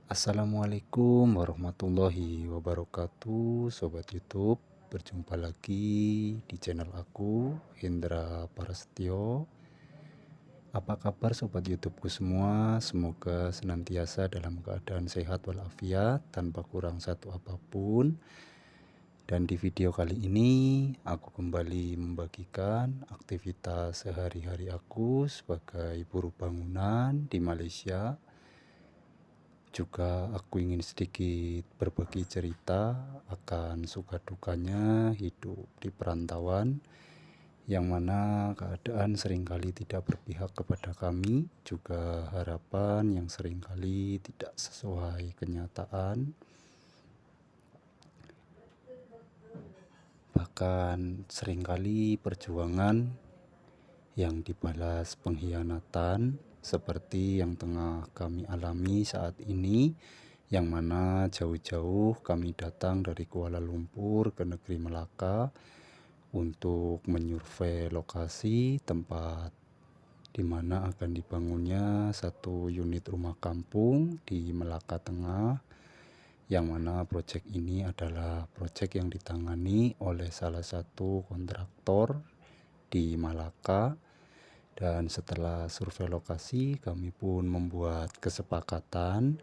Assalamualaikum warahmatullahi wabarakatuh, Sobat YouTube. Berjumpa lagi di channel aku, Hendra Prasetyo. Apa kabar Sobat YouTubeku semua? Semoga senantiasa dalam keadaan sehat walafiat, tanpa kurang satu apapun. Dan di video kali ini, aku kembali membagikan aktivitas sehari-hari aku sebagai buruh bangunan di Malaysia. Juga aku ingin sedikit berbagi cerita akan suka dukanya hidup di perantauan, yang mana keadaan seringkali tidak berpihak kepada kami, juga harapan yang seringkali tidak sesuai kenyataan. Bahkan seringkali perjuangan yang dibalas pengkhianatan, seperti yang tengah kami alami saat ini, yang mana jauh-jauh kami datang dari Kuala Lumpur ke negeri Melaka untuk menyurvei lokasi tempat di mana akan dibangunnya satu unit rumah kampung di Melaka Tengah, yang mana proyek ini adalah proyek yang ditangani oleh salah satu kontraktor di Malaka. Dan setelah survei lokasi, kami pun membuat kesepakatan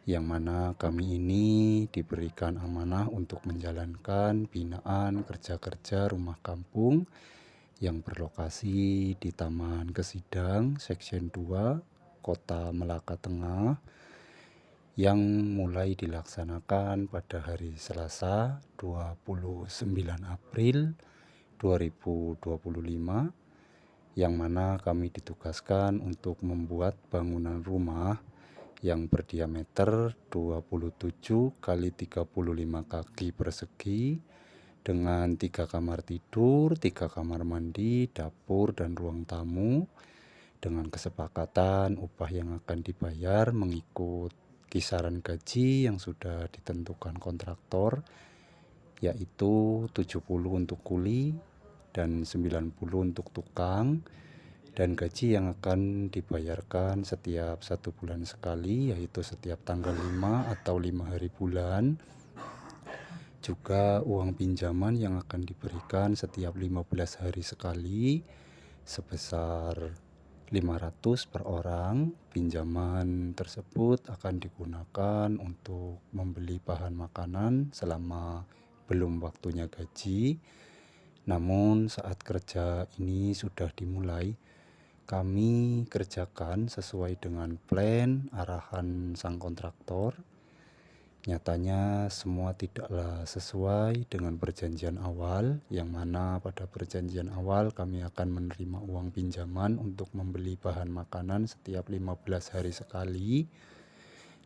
yang mana kami ini diberikan amanah untuk menjalankan binaan kerja-kerja rumah kampung yang berlokasi di Taman Kesidang Section 2 Kota Melaka Tengah, yang mulai dilaksanakan pada hari Selasa 29 April 2025, yang mana kami ditugaskan untuk membuat bangunan rumah yang berdiameter 27 kali 35 kaki persegi dengan 3 kamar tidur, 3 kamar mandi, dapur, dan ruang tamu, dengan kesepakatan upah yang akan dibayar mengikut kisaran gaji yang sudah ditentukan kontraktor, yaitu 70 untuk kuli dan 90 untuk tukang, dan gaji yang akan dibayarkan setiap 1 bulan sekali, yaitu setiap tanggal 5 atau 5 hari bulan. Juga uang pinjaman yang akan diberikan setiap 15 hari sekali sebesar 500 per orang. Pinjaman tersebut akan digunakan untuk membeli bahan makanan selama belum waktunya gaji. Namun saat kerja ini sudah dimulai, kami kerjakan sesuai dengan plan arahan sang kontraktor. Nyatanya semua tidaklah sesuai dengan perjanjian awal, yang mana pada perjanjian awal kami akan menerima uang pinjaman untuk membeli bahan makanan setiap 15 hari sekali,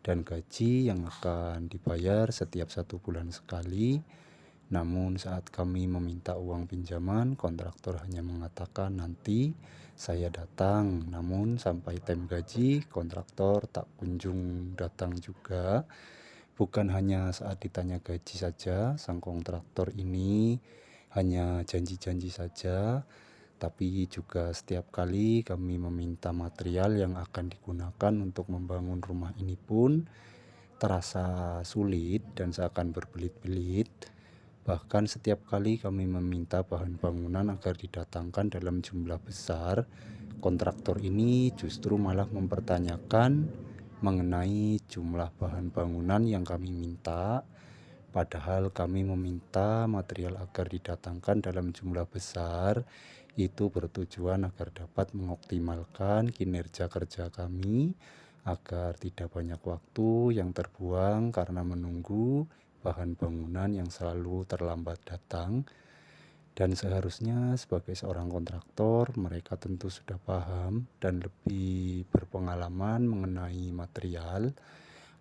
dan gaji yang akan dibayar setiap 1 bulan sekali. Namun saat kami meminta uang pinjaman, kontraktor hanya mengatakan nanti saya datang. Namun sampai time gaji, kontraktor tak kunjung datang juga. Bukan hanya saat ditanya gaji saja, sang kontraktor ini hanya janji-janji saja, tapi juga setiap kali kami meminta material yang akan digunakan untuk membangun rumah ini pun terasa sulit dan seakan berbelit-belit. Bahkan setiap kali kami meminta bahan bangunan agar didatangkan dalam jumlah besar, kontraktor ini justru malah mempertanyakan mengenai jumlah bahan bangunan yang kami minta. Padahal kami meminta material agar didatangkan dalam jumlah besar, itu bertujuan agar dapat mengoptimalkan kinerja kerja kami, agar tidak banyak waktu yang terbuang karena menunggu bahan bangunan yang selalu terlambat datang. Dan seharusnya sebagai seorang kontraktor, mereka tentu sudah paham dan lebih berpengalaman mengenai material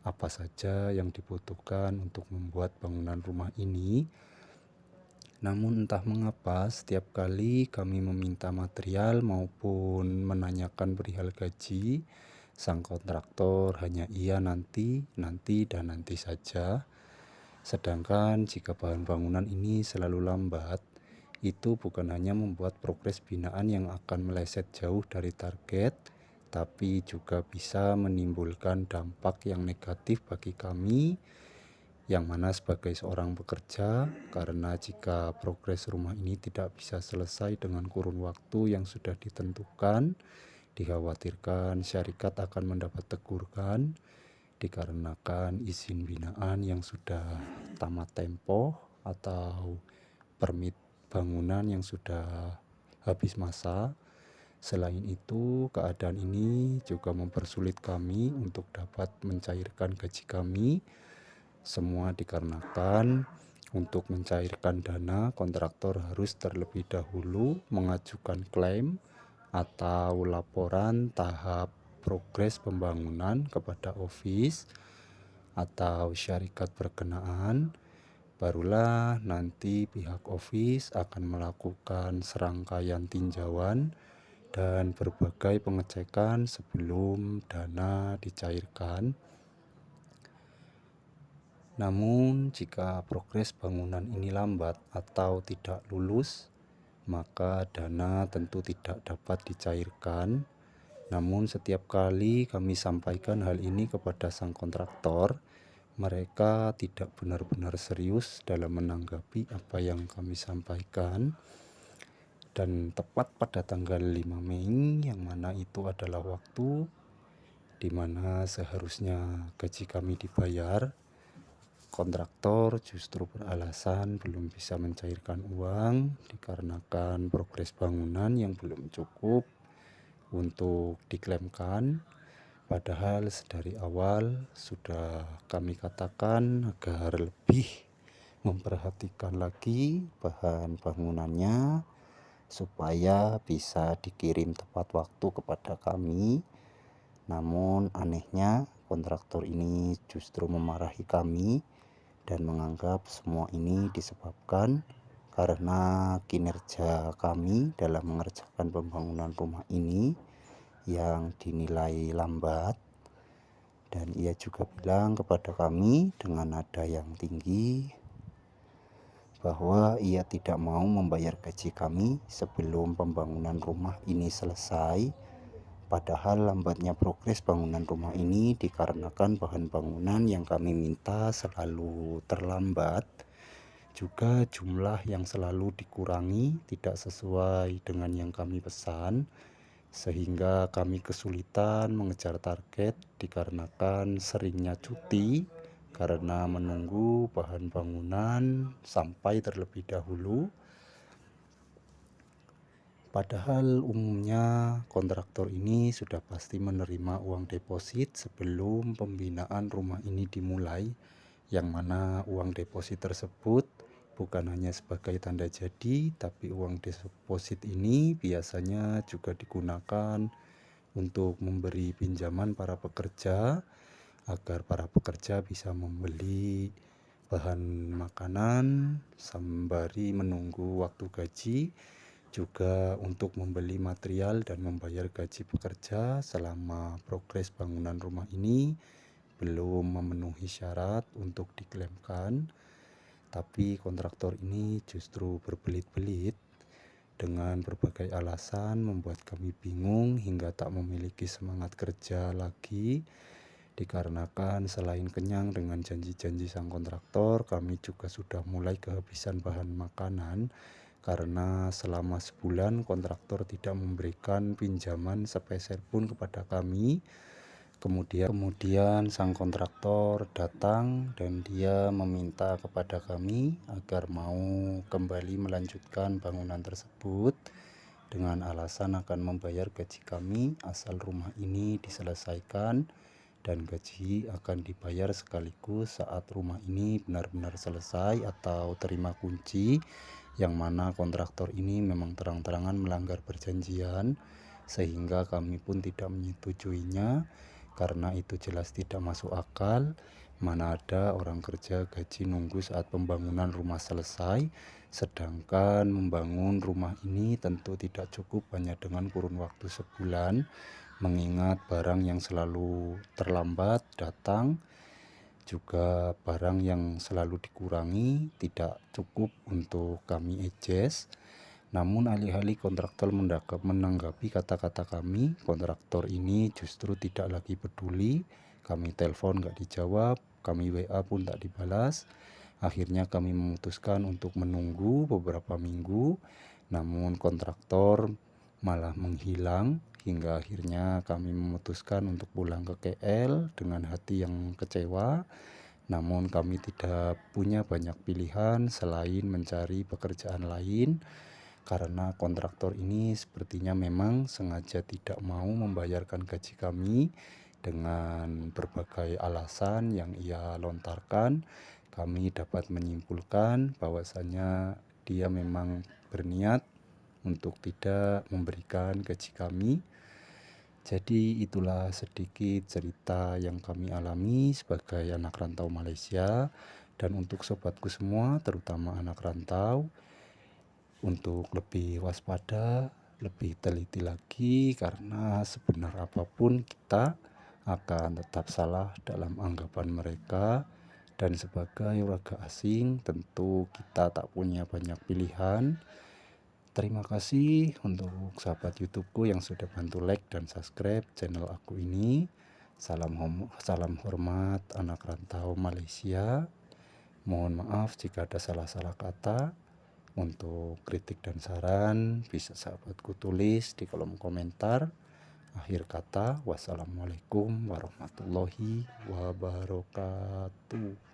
apa saja yang dibutuhkan untuk membuat bangunan rumah ini. Namun entah mengapa setiap kali kami meminta material maupun menanyakan perihal gaji, sang kontraktor hanya iya nanti, nanti, dan nanti saja. Sedangkan jika bahan bangunan ini selalu lambat, itu bukan hanya membuat progres binaan yang akan meleset jauh dari target, tapi juga bisa menimbulkan dampak yang negatif bagi kami, yang mana sebagai seorang pekerja, karena jika progres rumah ini tidak bisa selesai dengan kurun waktu yang sudah ditentukan, dikhawatirkan syarikat akan mendapat teguran dikarenakan izin binaan yang sudah tamat tempo atau permit bangunan yang sudah habis masa. Selain itu, keadaan ini juga mempersulit kami untuk dapat mencairkan gaji kami. Semua dikarenakan untuk mencairkan dana, kontraktor harus terlebih dahulu mengajukan klaim atau laporan tahap progres pembangunan kepada office atau syarikat berkenaan. Barulah nanti pihak office akan melakukan serangkaian tinjauan dan berbagai pengecekan sebelum dana dicairkan. Namun, jika progres bangunan ini lambat atau tidak lulus, maka dana tentu tidak dapat dicairkan. Namun, setiap kali kami sampaikan hal ini kepada sang kontraktor, mereka tidak benar-benar serius dalam menanggapi apa yang kami sampaikan. Dan tepat pada tanggal 5 Mei, yang mana itu adalah waktu di mana seharusnya gaji kami dibayar, kontraktor justru beralasan belum bisa mencairkan uang dikarenakan progres bangunan yang belum cukup untuk diklaimkan. Padahal sedari awal sudah kami katakan agar lebih memperhatikan lagi bahan bangunannya supaya bisa dikirim tepat waktu kepada kami. Namun anehnya kontraktor ini justru memarahi kami dan menganggap semua ini disebabkan karena kinerja kami dalam mengerjakan pembangunan rumah ini yang dinilai lambat. Dan ia juga bilang kepada kami dengan nada yang tinggi bahwa ia tidak mau membayar gaji kami sebelum pembangunan rumah ini selesai. Padahal lambatnya progres bangunan rumah ini dikarenakan bahan bangunan yang kami minta selalu terlambat. Juga jumlah yang selalu dikurangi tidak sesuai dengan yang kami pesan, sehingga kami kesulitan mengejar target dikarenakan seringnya cuti karena menunggu bahan bangunan sampai terlebih dahulu. Padahal umumnya kontraktor ini sudah pasti menerima uang deposit sebelum pembinaan rumah ini dimulai, yang mana uang deposit tersebut bukan hanya sebagai tanda jadi, tapi uang deposit ini biasanya juga digunakan untuk memberi pinjaman para pekerja agar para pekerja bisa membeli bahan makanan sembari menunggu waktu gaji, juga untuk membeli material dan membayar gaji pekerja selama progres bangunan rumah ini belum memenuhi syarat untuk diklaimkan. Tapi kontraktor ini justru berbelit-belit dengan berbagai alasan membuat kami bingung hingga tak memiliki semangat kerja lagi. Dikarenakan selain kenyang dengan janji-janji sang kontraktor, kami juga sudah mulai kehabisan bahan makanan karena selama sebulan kontraktor tidak memberikan pinjaman sepeser pun kepada kami. Kemudian sang kontraktor datang dan dia meminta kepada kami agar mau kembali melanjutkan bangunan tersebut dengan alasan akan membayar gaji kami asal rumah ini diselesaikan, dan gaji akan dibayar sekaligus saat rumah ini benar-benar selesai atau terima kunci, yang mana kontraktor ini memang terang-terangan melanggar perjanjian, sehingga kami pun tidak menyetujuinya karena itu jelas tidak masuk akal. Mana ada orang kerja gaji nunggu saat pembangunan rumah selesai, sedangkan membangun rumah ini tentu tidak cukup hanya dengan kurun waktu sebulan, mengingat barang yang selalu terlambat datang, juga barang yang selalu dikurangi tidak cukup untuk kami adjust. Namun alih-alih kontraktor menanggapi kata-kata kami, kontraktor ini justru tidak lagi peduli. Kami telepon gak dijawab, kami WA pun tak dibalas. Akhirnya kami memutuskan untuk menunggu beberapa minggu, namun kontraktor malah menghilang hingga akhirnya kami memutuskan untuk pulang ke KL dengan hati yang kecewa. Namun kami tidak punya banyak pilihan selain mencari pekerjaan lain karena kontraktor ini sepertinya memang sengaja tidak mau membayarkan gaji kami dengan berbagai alasan yang ia lontarkan. Kami dapat menyimpulkan bahwasanya dia memang berniat untuk tidak memberikan gaji kami. Jadi itulah sedikit cerita yang kami alami sebagai anak rantau Malaysia. Dan untuk sobatku semua, terutama anak rantau, untuk lebih waspada, lebih teliti lagi, karena sebenar apapun kita akan tetap salah dalam anggapan mereka. Dan sebagai warga asing, tentu kita tak punya banyak pilihan. Terima kasih untuk sahabat YouTubeku yang sudah bantu like dan subscribe channel aku ini. Salam hormat anak rantau Malaysia. Mohon maaf jika ada salah-salah kata. Untuk kritik dan saran bisa sahabatku tulis di kolom komentar. Akhir kata, wassalamualaikum warahmatullahi wabarakatuh.